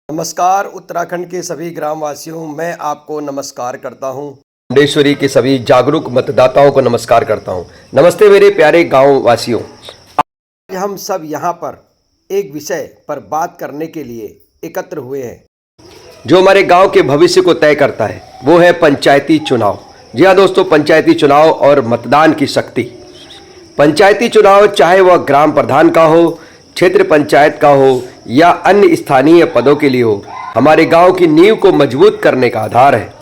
नमस्कार उत्तराखंड के सभी ग्रामवासियों, मैं आपको नमस्कार करता हूं। मुंडेश्वरी के सभी जागरूक मतदाताओं को नमस्कार करता हूं। नमस्ते मेरे प्यारे गांव वासियों। आज हम सब यहां पर एक विषय पर बात करने के लिए एकत्र हुए हैं जो हमारे गांव के भविष्य को तय करता है, वो है पंचायती चुनाव। जी हाँ दोस्तों, पंचायती चुनाव और मतदान की शक्ति। पंचायती चुनाव चाहे वह ग्राम प्रधान का हो, क्षेत्र पंचायत का हो या अन्य स्थानीय पदों के लिए हो, हमारे गांव की नींव को मजबूत करने का आधार है।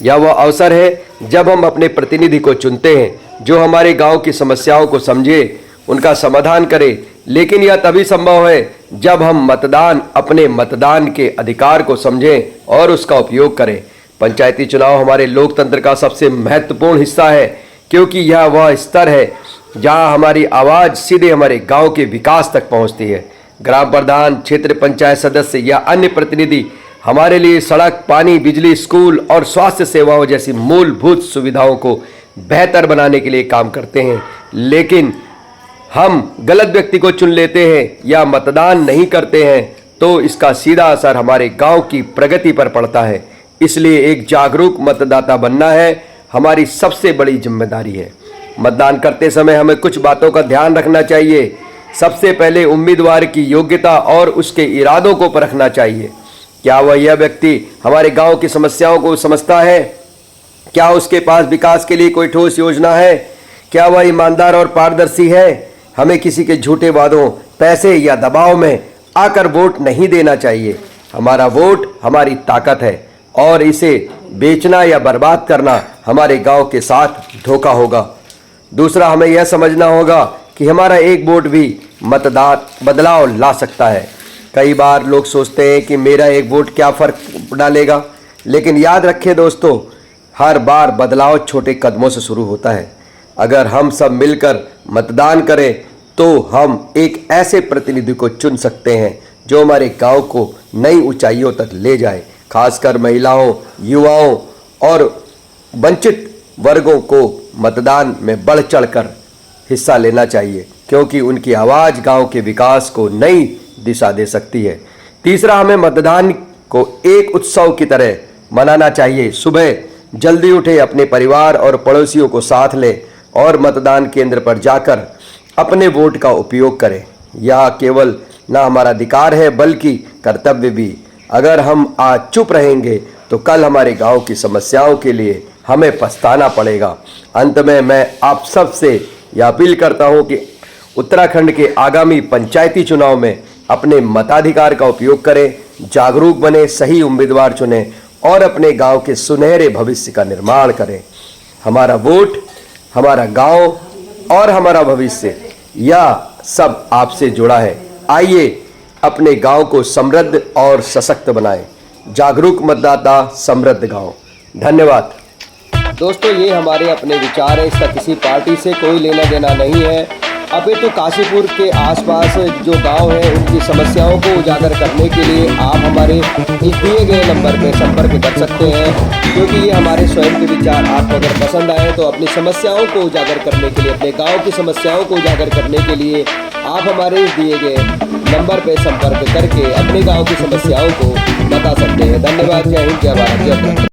यह वह अवसर है जब हम अपने प्रतिनिधि को चुनते हैं जो हमारे गांव की समस्याओं को समझे, उनका समाधान करे। लेकिन यह तभी संभव है जब हम अपने मतदान के अधिकार को समझें और उसका उपयोग करें। पंचायती चुनाव हमारे लोकतंत्र का सबसे महत्वपूर्ण हिस्सा है, क्योंकि यह वह स्तर है जहां हमारी आवाज़ सीधे हमारे गांव के विकास तक पहुंचती है। ग्राम प्रधान, क्षेत्र पंचायत सदस्य या अन्य प्रतिनिधि हमारे लिए सड़क, पानी, बिजली, स्कूल और स्वास्थ्य सेवाओं जैसी मूलभूत सुविधाओं को बेहतर बनाने के लिए काम करते हैं। लेकिन हम गलत व्यक्ति को चुन लेते हैं या मतदान नहीं करते हैं तो इसका सीधा असर हमारे गांव की प्रगति पर पड़ता है। इसलिए एक जागरूक मतदाता बनना है हमारी सबसे बड़ी जिम्मेदारी है। मतदान करते समय हमें कुछ बातों का ध्यान रखना चाहिए। सबसे पहले उम्मीदवार की योग्यता और उसके इरादों को परखना चाहिए। क्या यह व्यक्ति हमारे गांव की समस्याओं को समझता है? क्या उसके पास विकास के लिए कोई ठोस योजना है? क्या वह ईमानदार और पारदर्शी है? हमें किसी के झूठे वादों, पैसे या दबाव में आकर वोट नहीं देना चाहिए। हमारा वोट हमारी ताकत है और इसे बेचना या बर्बाद करना हमारे गांव के साथ धोखा होगा। दूसरा, हमें यह समझना होगा कि हमारा एक वोट भी बदलाव ला सकता है। कई बार लोग सोचते हैं कि मेरा एक वोट क्या फ़र्क डालेगा, लेकिन याद रखें दोस्तों, हर बार बदलाव छोटे कदमों से शुरू होता है। अगर हम सब मिलकर मतदान करें तो हम एक ऐसे प्रतिनिधि को चुन सकते हैं जो हमारे गांव को नई ऊंचाइयों तक ले जाए। खासकर महिलाओं, युवाओं और वंचित वर्गों को मतदान में बढ़ चढ़कर हिस्सा लेना चाहिए, क्योंकि उनकी आवाज़ गांव के विकास को नई दिशा दे सकती है। तीसरा, हमें मतदान को एक उत्सव की तरह मनाना चाहिए। सुबह जल्दी उठे, अपने परिवार और पड़ोसियों को साथ लें और मतदान केंद्र पर जाकर अपने वोट का उपयोग करें। यह केवल न हमारा अधिकार है बल्कि कर्तव्य भी। अगर हम आज चुप रहेंगे तो कल हमारे गांव की समस्याओं के लिए हमें पछताना पड़ेगा। अंत में मैं आप सबसे यह अपील करता हूं कि उत्तराखंड के आगामी पंचायती चुनाव में अपने मताधिकार का उपयोग करें, जागरूक बने, सही उम्मीदवार चुनें और अपने गांव के सुनहरे भविष्य का निर्माण करें। हमारा वोट, हमारा गांव और हमारा भविष्य, यह सब आपसे जुड़ा है। आइए अपने गांव को समृद्ध और सशक्त बनाएं। जागरूक मतदाता, समृद्ध गांव। धन्यवाद दोस्तों। ये हमारे अपने विचार है, इसका किसी पार्टी से कोई लेना देना नहीं है। अपितु काशीपुर के आसपास जो गांव हैं उनकी समस्याओं को उजागर करने के लिए आप हमारे दिए गए नंबर पर संपर्क कर सकते हैं, क्योंकि ये हमारे स्वयं के विचार आपको अगर पसंद आए तो अपनी समस्याओं को उजागर करने के लिए, अपने गांव की समस्याओं को उजागर करने के लिए आप हमारे दिए गए नंबर पर संपर्क करके अपने गाँव की समस्याओं को बता सकते हैं। धन्यवाद। जय हिंद, जय भारत, जय भारत।